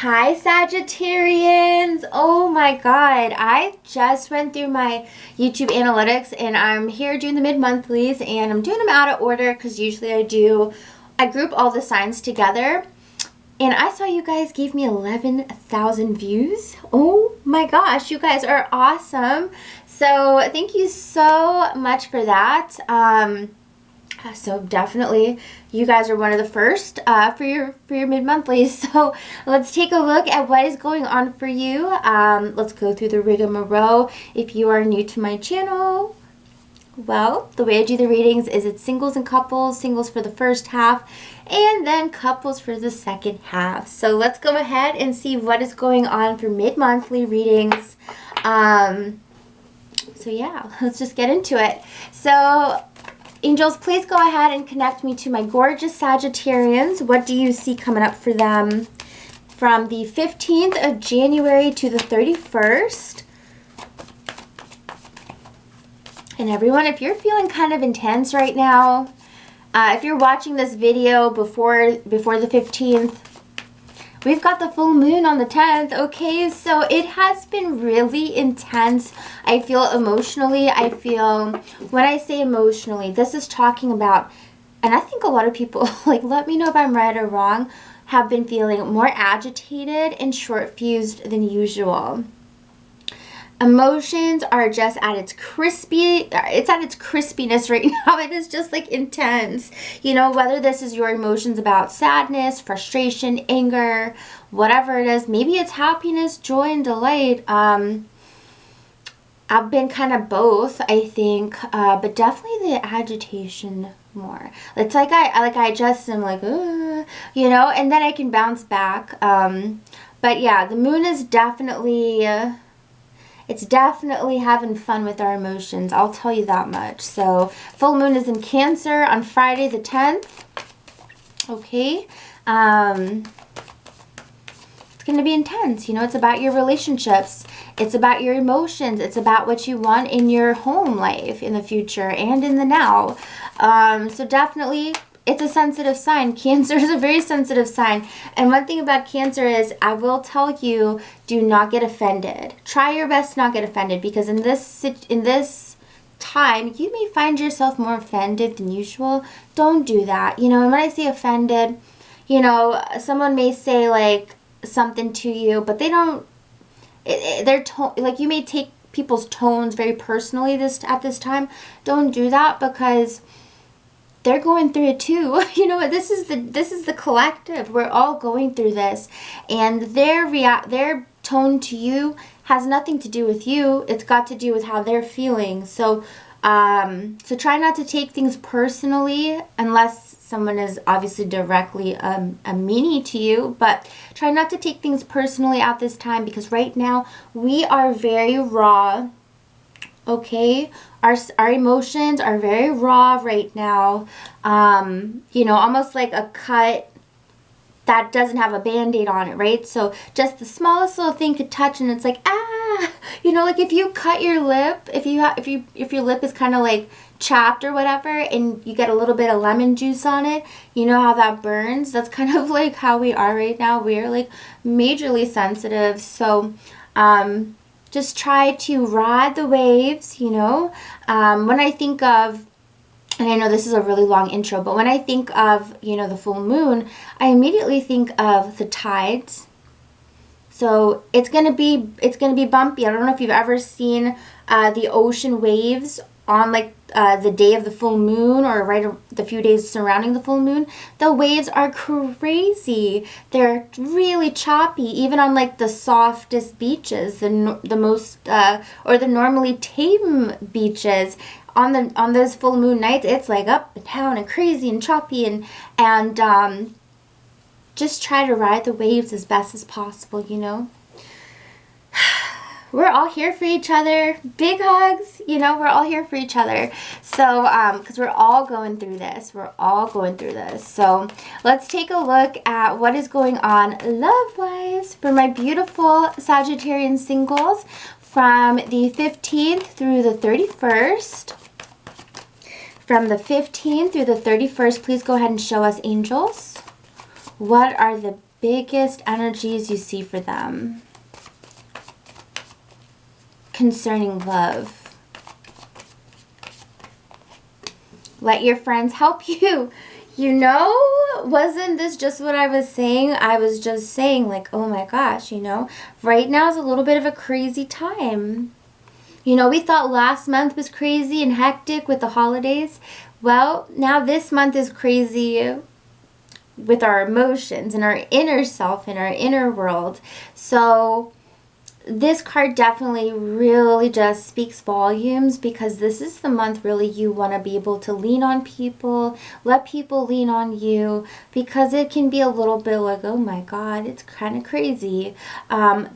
Hi Sagittarians! Oh my god, I just went through my YouTube analytics and I'm here doing the mid-monthlies and I'm doing them out of order because usually I group all the signs together. And I saw you guys gave me 11,000 views. Oh my gosh, you guys are awesome. So thank you so much for that. So definitely you guys are one of the first for your mid-monthlies. So let's take a look at what is going on for you. Let's go through the rigmarole. If you are new to my channel, well, the way I do the readings is it's singles and couples, singles for the first half and then couples for the second half. So let's go ahead and see what is going on for mid-monthly readings. So yeah, let's just get into it. So angels, please go ahead and connect me to my gorgeous Sagittarians. What do you see coming up for them from the 15th of January to the 31st? And everyone, if you're feeling kind of intense right now, if you're watching this video before the 15th, we've got the full moon on the 10th, okay? So it has been really intense. I feel emotionally, when I say emotionally, this is talking about, and I think a lot of people, like, let me know if I'm right or wrong, have been feeling more agitated and short-fused than usual. Emotions are just at its crispiness right now. It is just like intense. You know, whether this is your emotions about sadness, frustration, anger, whatever it is. Maybe it's happiness, joy, and delight. I've been kind of both, I think, but definitely the agitation more. It's like I just am like, you know, and then I can bounce back. But yeah, the moon is definitely... it's definitely having fun with our emotions. I'll tell you that much. So, full moon is in Cancer on Friday the 10th. Okay. It's going to be intense. You know, it's about your relationships. It's about your emotions. It's about what you want in your home life in the future and in the now. So, definitely... it's a sensitive sign. Cancer is a very sensitive sign. And one thing about Cancer is, I will tell you, do not get offended. Try your best to not get offended, because in this time, you may find yourself more offended than usual. Don't do that. You know, and when I say offended, you know, someone may say like something to you, but they don't, their tone, like you may take people's tones very personally at this time. Don't do that, because they're going through it too. You know, this is the collective. We're all going through this, and their tone to you has nothing to do with you. It's got to do with how they're feeling. So, so try not to take things personally, unless someone is obviously directly a meanie to you. But try not to take things personally at this time, because right now we are very raw. Okay, our emotions are very raw right now. You know, almost like a cut that doesn't have a band-aid on it, right? So just the smallest little thing could touch and it's like, ah, you know, like if you cut your lip, if your lip is kind of like chapped or whatever, and you get a little bit of lemon juice on it, you know how that burns? That's kind of like how we are right now. We're like majorly sensitive. So, just try to ride the waves, you know. When I think of, and I know this is a really long intro, but when I think of, you know, the full moon, I immediately think of the tides. So it's gonna be bumpy. I don't know if you've ever seen the ocean waves on like the day of the full moon, or the few days surrounding the full moon. The waves are crazy. They're really choppy, even on like the softest beaches, the most or the normally tame beaches. On those full moon nights, it's like up and down and crazy and choppy, and just try to ride the waves as best as possible, you know. We're all here for each other. Big hugs, you know, we're all here for each other. So, because we're all going through this. We're all going through this. So, let's take a look at what is going on love-wise for my beautiful Sagittarian singles from the 15th through the 31st. From the 15th through the 31st, please go ahead and show us, angels. What are the biggest energies you see for them concerning love? Let your friends help you. You know, wasn't this just what I was saying? I was just saying, like, oh my gosh, you know, right now is a little bit of a crazy time. You know, we thought last month was crazy and hectic with the holidays. Well, now this month is crazy with our emotions and our inner self and our inner world. So this card definitely really just speaks volumes, because this is the month really you want to be able to lean on people, let people lean on you, because it can be a little bit like, oh my God, it's kind of crazy.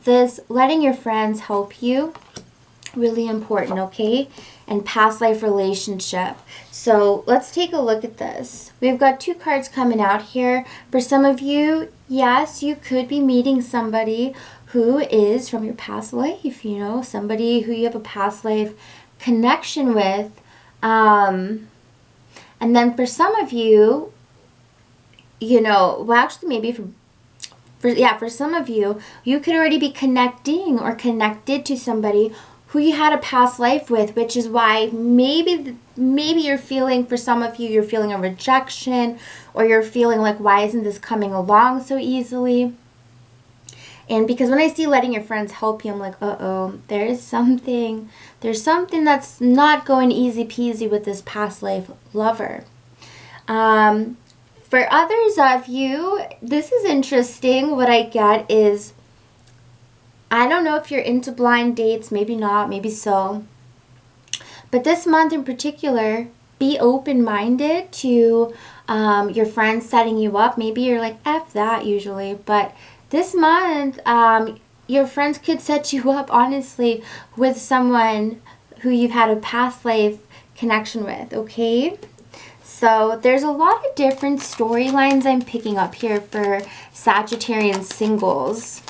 This letting your friends help you, really important, okay? And past life relationship. So let's take a look at this. We've got 2 cards coming out here. For some of you, yes, you could be meeting somebody who is from your past life, you know, somebody who you have a past life connection with. And then for some of you, you know, well, actually maybe for some of you, you could already be connecting or connected to somebody who you had a past life with, which is why maybe you're feeling, for some of you, you're feeling a rejection, or you're feeling like, why isn't this coming along so easily? And because when I see letting your friends help you, I'm like, uh-oh, there's something that's not going easy peasy with this past life lover. For others of you, this is interesting. What I get is, I don't know if you're into blind dates, maybe not, maybe so. But this month in particular, be open-minded to your friends setting you up. Maybe you're like, F that usually, but this month, your friends could set you up, honestly, with someone who you've had a past life connection with, okay? So there's a lot of different storylines I'm picking up here for Sagittarian singles.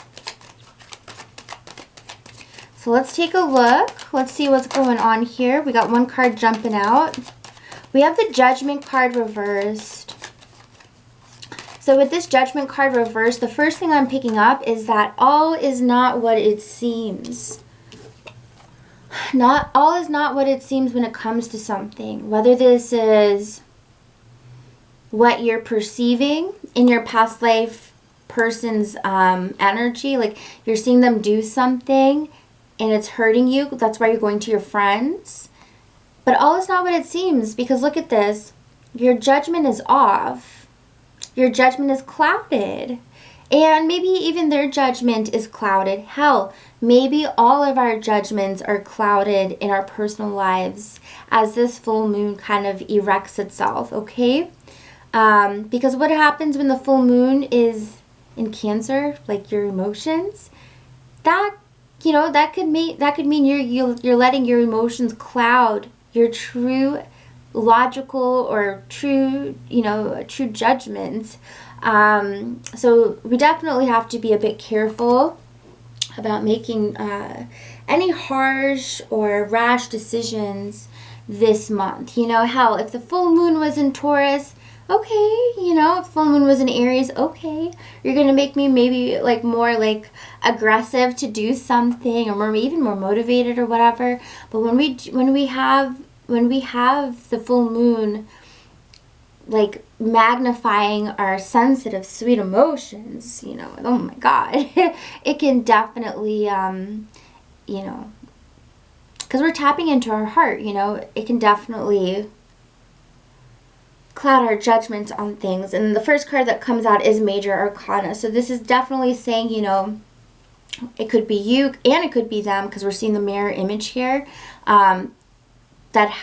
So let's take a look. Let's see what's going on here. We got 1 card jumping out. We have the Judgment card reversed. So with this Judgment card reversed, the first thing I'm picking up is that all is not what it seems. Not all is not what it seems when it comes to something. Whether this is what you're perceiving in your past life person's energy, like you're seeing them do something and it's hurting you, that's why you're going to your friends. But all is not what it seems, because look at this. Your judgment is off. Your judgment is clouded. And maybe even their judgment is clouded. Hell, maybe all of our judgments are clouded in our personal lives as this full moon kind of erects itself, okay? Because what happens when the full moon is in Cancer, like your emotions, that, you know, that could mean you're letting your emotions cloud your true logical or true, you know, true judgments. So we definitely have to be a bit careful about making any harsh or rash decisions this month. You know, hell, if the full moon was in Taurus, okay, you know, if full moon was in Aries, okay, you're gonna make me maybe like more like aggressive to do something, or more, even more motivated or whatever. But when we have the full moon like magnifying our sensitive, sweet emotions, you know, oh my God, it can definitely, you know, because we're tapping into our heart, you know, it can definitely cloud our judgments on things. And the first card that comes out is Major Arcana. So this is definitely saying, you know, it could be you and it could be them, because we're seeing the mirror image here, that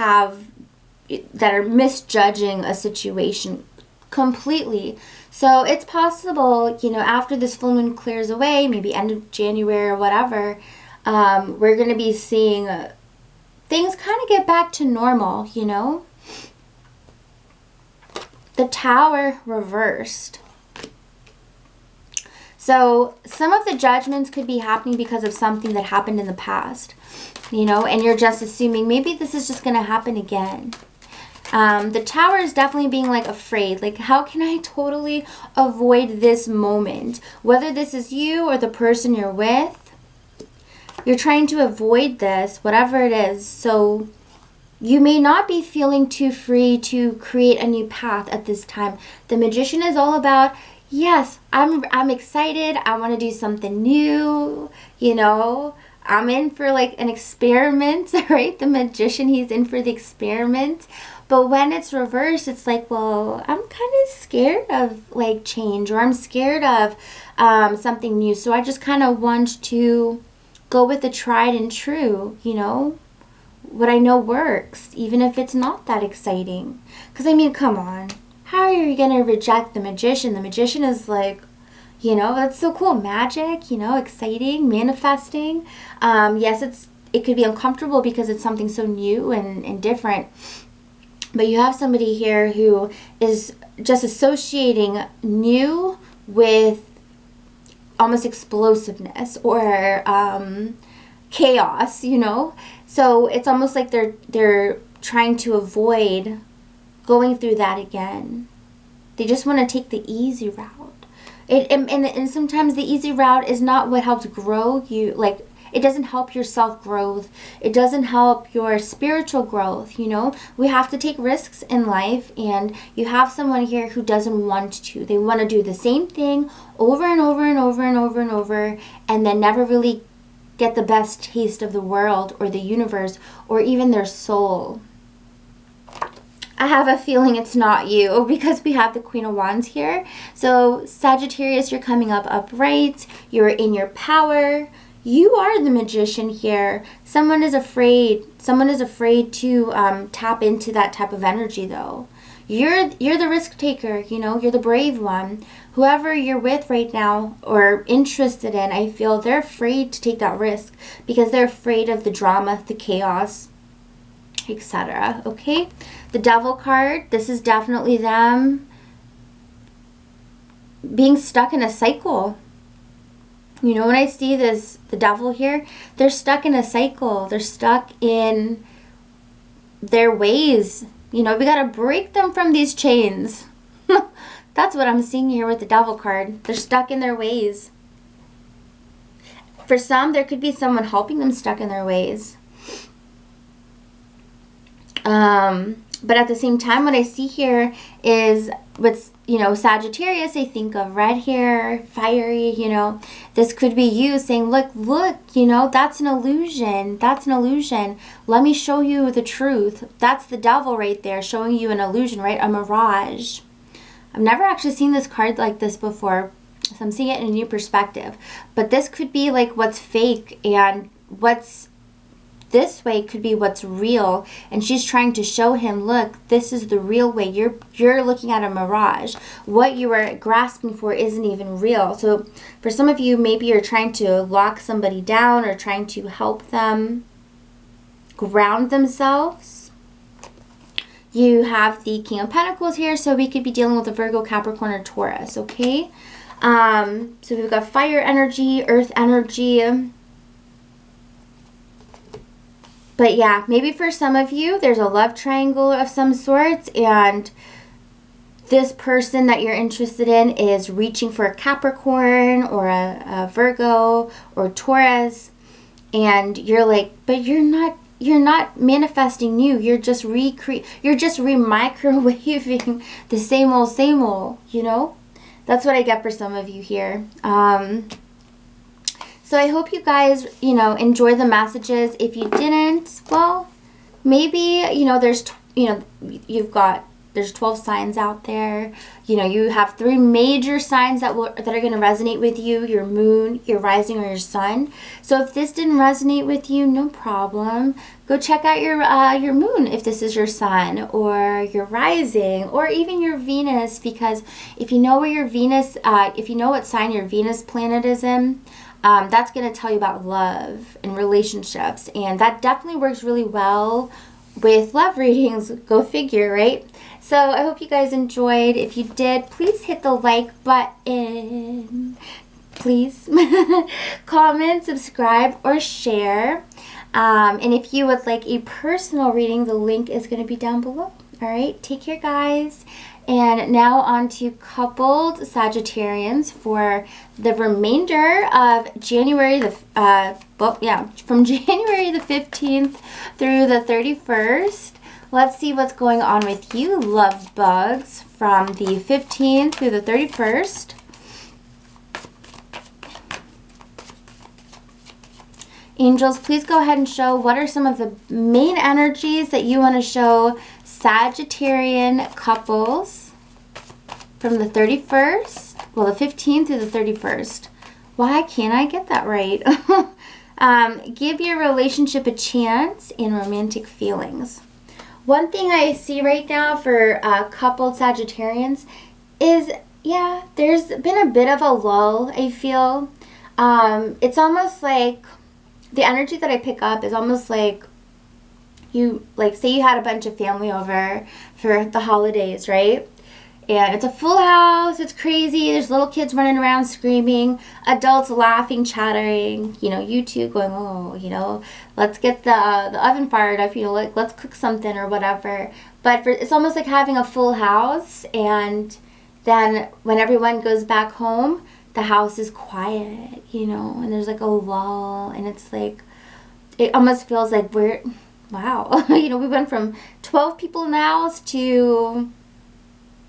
are misjudging a situation completely. So it's possible, you know, after this full moon clears away, maybe end of January or whatever, we're going to be seeing things kind of get back to normal, you know. The Tower reversed. So some of the judgments could be happening because of something that happened in the past, you know, and you're just assuming maybe this is just going to happen again. The Tower is definitely being like afraid. Like, how can I totally avoid this moment? Whether this is you or the person you're with, you're trying to avoid this, whatever it is. So you may not be feeling too free to create a new path at this time. The Magician is all about, yes, I'm excited. I want to do something new, you know. I'm in for like an experiment, right? The Magician, he's in for the experiment. But when it's reversed, it's like, well, I'm kind of scared of like change, or I'm scared of something new. So I just kind of want to go with the tried and true, you know, what I know works, even if it's not that exciting. Because I mean, come on, how are you going to reject the Magician? The Magician is like, you know, that's so cool. Magic, you know, exciting, manifesting. Yes, it could be uncomfortable because it's something so new and different. But you have somebody here who is just associating new with almost explosiveness or chaos, you know. So it's almost like they're trying to avoid going through that again. They just want to take the easy route. And sometimes the easy route is not what helps grow you. Like, it doesn't help your self-growth. It doesn't help your spiritual growth, you know. We have to take risks in life, and you have someone here who doesn't want to. They want to do the same thing over and over and over and over and over, and then never really get the best taste of the world or the universe or even their soul. I have a feeling it's not you, because we have the Queen of Wands here. So Sagittarius, you're coming up upright. You're in your power. You are the Magician here. Someone is afraid. Someone is afraid to tap into that type of energy, though. You're the risk taker, you know. You're the brave one. Whoever you're with right now or interested in, I feel they're afraid to take that risk because they're afraid of the drama, the chaos, etc. Okay? The Devil card, this is definitely them being stuck in a cycle. You know, when I see this, the Devil here, they're stuck in a cycle. They're stuck in their ways. You know, we got to break them from these chains. That's what I'm seeing here with the Devil card. They're stuck in their ways. For some, there could be someone helping them stuck in their ways. But at the same time, what I see here is what's, you know, Sagittarius, I think of red hair, fiery, you know. This could be you saying, look, you know, that's an illusion. That's an illusion. Let me show you the truth. That's the Devil right there showing you an illusion, right? A mirage. I've never actually seen this card like this before, so I'm seeing it in a new perspective. But this could be like what's fake, and what's this way could be what's real, and she's trying to show him, look, this is the real way. You're looking at a mirage. What you are grasping for isn't even real. So for some of you, maybe you're trying to lock somebody down or trying to help them ground themselves. You have the King of Pentacles here, so we could be dealing with a Virgo, Capricorn, or Taurus, okay? So we've got fire energy, earth energy. But yeah, maybe for some of you, there's a love triangle of some sort, and this person that you're interested in is reaching for a Capricorn or a Virgo or Taurus, and you're like, but you're not manifesting new. You're just re-microwaving the same old, you know? That's what I get for some of you here. So I hope you guys, you know, enjoy the messages. If you didn't, well, maybe, you know, there's 12 signs out there. You know, you have 3 major signs that are going to resonate with you: your moon, your rising, or your sun. So if this didn't resonate with you, no problem. Go check out your moon if this is your sun, or your rising, or even your Venus, because if you know where your Venus, if you know what sign your Venus planet is in, that's going to tell you about love and relationships, and that definitely works really well with love readings. Go figure, right? So I hope you guys enjoyed. If you did, please hit the like button. Please comment, subscribe, or share. And if you would like a personal reading, the link is going to be down below. All right, take care, guys. And now on to coupled Sagittarians for the remainder of January, from January the 15th through the 31st. Let's see what's going on with you, love bugs, from the 15th through the 31st. Angels, please go ahead and show what are some of the main energies that you want to show Sagittarian couples from the 31st, well, the 15th through the 31st. Why can't I get that right? Give your relationship a chance in romantic feelings. One thing I see right now for coupled Sagittarians is, yeah, there's been a bit of a lull, I feel. It's almost like the energy that I pick up is almost like you, like, say you had a bunch of family over for the holidays, right? And it's a full house, it's crazy, there's little kids running around screaming, adults laughing, chattering, you know, you two going, oh, you know, let's get the oven fired up, you know, like, let's cook something or whatever. But it's almost like having a full house, and then when everyone goes back home, the house is quiet, you know, and there's like a lull, and it's like, it almost feels like wow, you know, we went from 12 people in the house to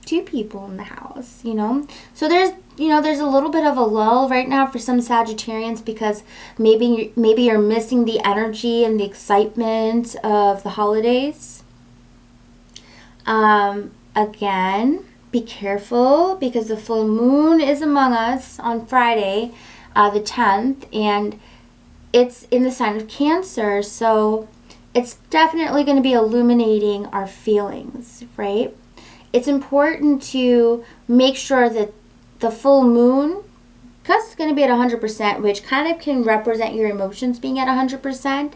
2 people in the house, you know. So there's a little bit of a lull right now for some Sagittarians because maybe you're missing the energy and the excitement of the holidays. Again, be careful because the full moon is among us on Friday, the 10th, and it's in the sign of Cancer, so it's definitely going to be illuminating our feelings, right? It's important to make sure that the full moon, because it's going to be at 100%, which kind of can represent your emotions being at 100%,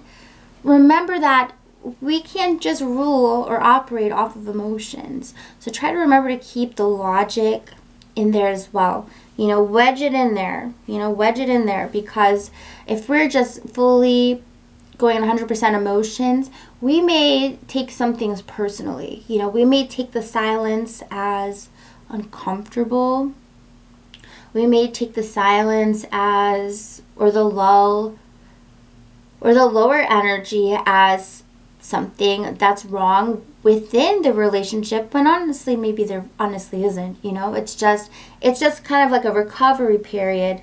remember that we can't just rule or operate off of emotions. So try to remember to keep the logic in there as well. You know, wedge it in there. You know, wedge it in there, because if we're just fully going 100% emotions, we may take some things personally. You know, we may take the silence as uncomfortable. We may take the silence as, or the lull, or the lower energy as something that's wrong within the relationship, when honestly maybe there honestly isn't, you know. It's just kind of like a recovery period,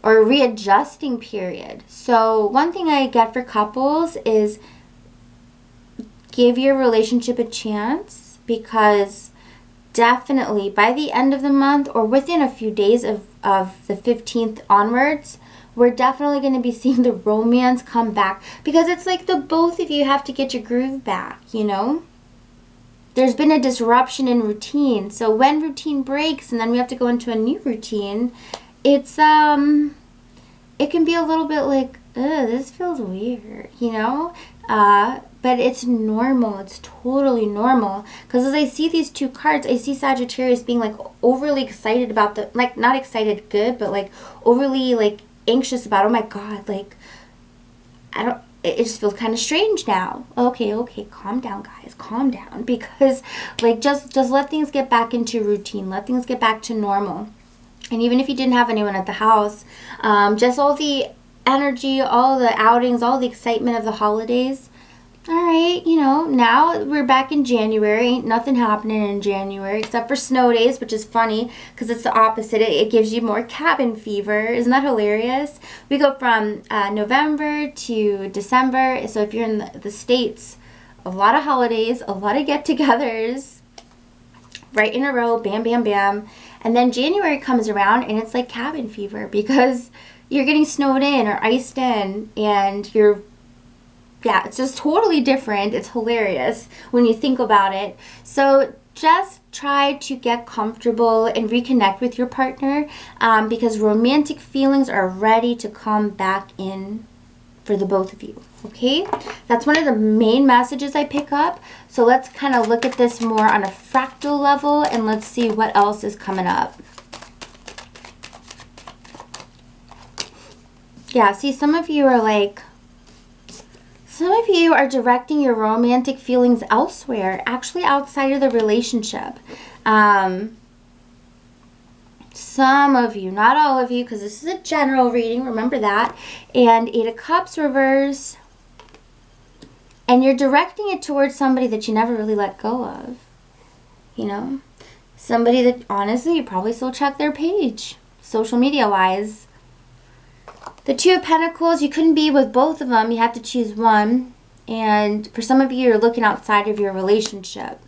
or a readjusting period. So one thing I get for couples is give your relationship a chance, because definitely by the end of the month or within a few days of the 15th onwards, we're definitely going to be seeing the romance come back, because it's like the both of you have to get your groove back, you know. There's been a disruption in routine. So when routine breaks and then we have to go into a new routine, it's it can be a little bit like, this feels weird, you know. But it's normal. It's totally normal. Because as I see these 2 cards, I see Sagittarius being like overly excited about the, like, not excited good, but like overly like anxious about, oh my god, like, it just feels kind of strange now. Okay, calm down, guys, calm down, because like just let things get back into routine, let things get back to normal. And even if you didn't have anyone at the house, just all the energy, all the outings, all the excitement of the holidays. All right, you know, now we're back in January. Ain't nothing happening in January except for snow days, which is funny because it's the opposite. It gives you more cabin fever. Isn't that hilarious? We go from November to December. So if you're in the States, a lot of holidays, a lot of get-togethers right in a row, bam, bam, bam. And then January comes around and it's like cabin fever because you're getting snowed in or iced in, and yeah, it's just totally different. It's hilarious when you think about it. So just try to get comfortable and reconnect with your partner, because romantic feelings are ready to come back in for the both of you. Okay, that's one of the main messages I pick up. So let's kind of look at this more on a fractal level, and let's see what else is coming up. Yeah, see, some of you are like, Some of you are directing your romantic feelings elsewhere, actually outside of the relationship. Some of you, not all of you, because this is a general reading, remember that. And 8 of Cups reverse. And you're directing it towards somebody that you never really let go of. You know? Somebody that, honestly, you probably still check their page, social media-wise. The 2 of Pentacles, you couldn't be with both of them. You have to choose one. And for some of you, you're looking outside of your relationship.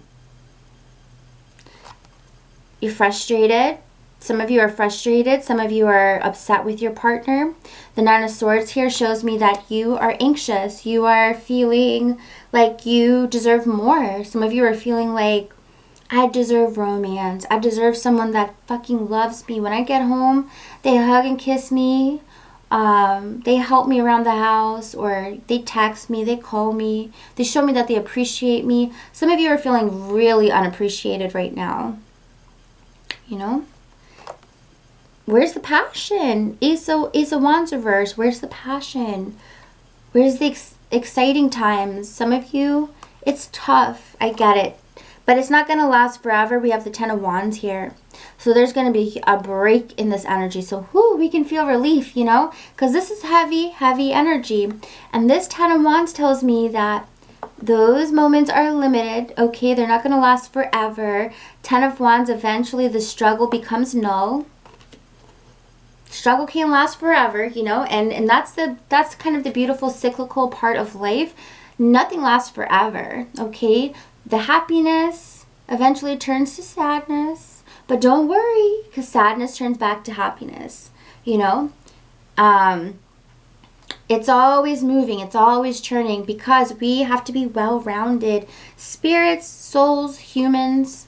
You're frustrated. Some of you are frustrated. Some of you are upset with your partner. The 9 of Swords here shows me that you are anxious. You are feeling like you deserve more. Some of you are feeling like, I deserve romance. I deserve someone that fucking loves me. When I get home, they hug and kiss me. They help me around the house, or they text me, they call me. They show me that they appreciate me. Some of you are feeling really unappreciated right now. You know? Where's the passion? Ace of Wands reverse. Where's the passion? Where's the exciting times? Some of you, it's tough. I get it. But it's not going to last forever. We have the 10 of Wands here. So there's going to be a break in this energy. So we can feel relief, you know. Because this is heavy, heavy energy. And this 10 of Wands tells me that those moments are limited. Okay, they're not going to last forever. 10 of Wands, eventually the struggle becomes null. Struggle can't last forever, you know, and that's kind of the beautiful cyclical part of life. Nothing lasts forever, okay? The happiness eventually turns to sadness, but don't worry, because sadness turns back to happiness, you know? It's always moving, it's always churning, because we have to be well-rounded. Spirits, souls, humans,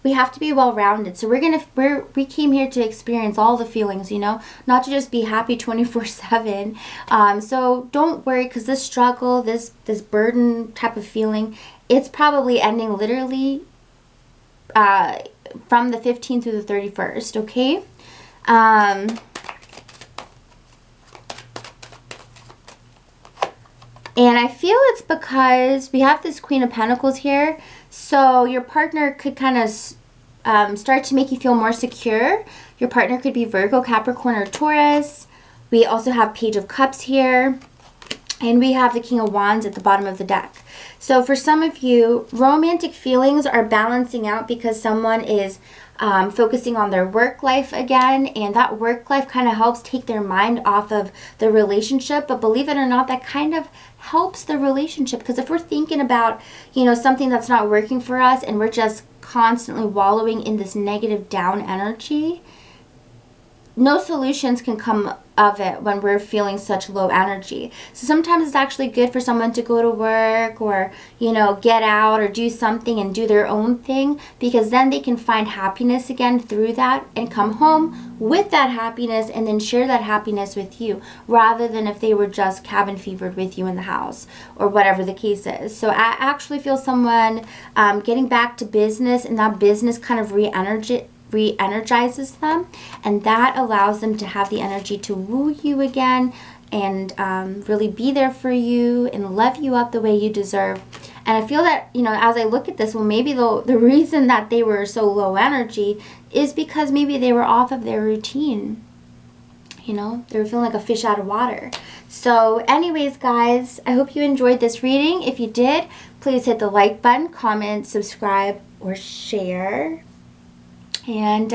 we have to be well-rounded. So we came here to experience all the feelings, you know, not to just be happy 24/7. So don't worry, because this struggle, this burden type of feeling, it's probably ending literally from the 15th through the 31st, okay? And I feel it's because we have this Queen of Pentacles here. So your partner could kind of start to make you feel more secure. Your partner could be Virgo, Capricorn, or Taurus. We also have Page of Cups here. And we have the King of Wands at the bottom of the deck. So for some of you, romantic feelings are balancing out because someone is focusing on their work life again. And that work life kind of helps take their mind off of the relationship. But believe it or not, that kind of helps the relationship. Because if we're thinking about, you know, something that's not working for us and we're just constantly wallowing in this negative down energy, no solutions can come of it when we're feeling such low energy. So sometimes it's actually good for someone to go to work or, you know, get out or do something and do their own thing, because then they can find happiness again through that and come home with that happiness and then share that happiness with you, rather than if they were just cabin fevered with you in the house or whatever the case is. So I actually feel someone getting back to business, and that business kind of re-energizes them, and that allows them to have the energy to woo you again and really be there for you and love you up the way you deserve. And I feel that, you know, as I look at this, well, maybe the reason that they were so low energy is because maybe they were off of their routine. You know, they were feeling like a fish out of water. So anyways, guys, I hope you enjoyed this reading. If you did, please hit the like button, comment, subscribe, or share. And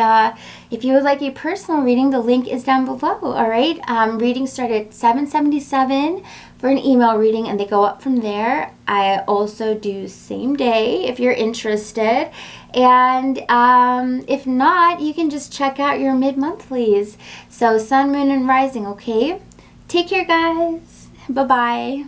if you would like a personal reading, the link is down below, all right? Readings start at $7.77 for an email reading, and they go up from there. I also do same day if you're interested. And if not, you can just check out your mid-monthlies. So Sun, Moon, and Rising, okay? Take care, guys. Bye-bye.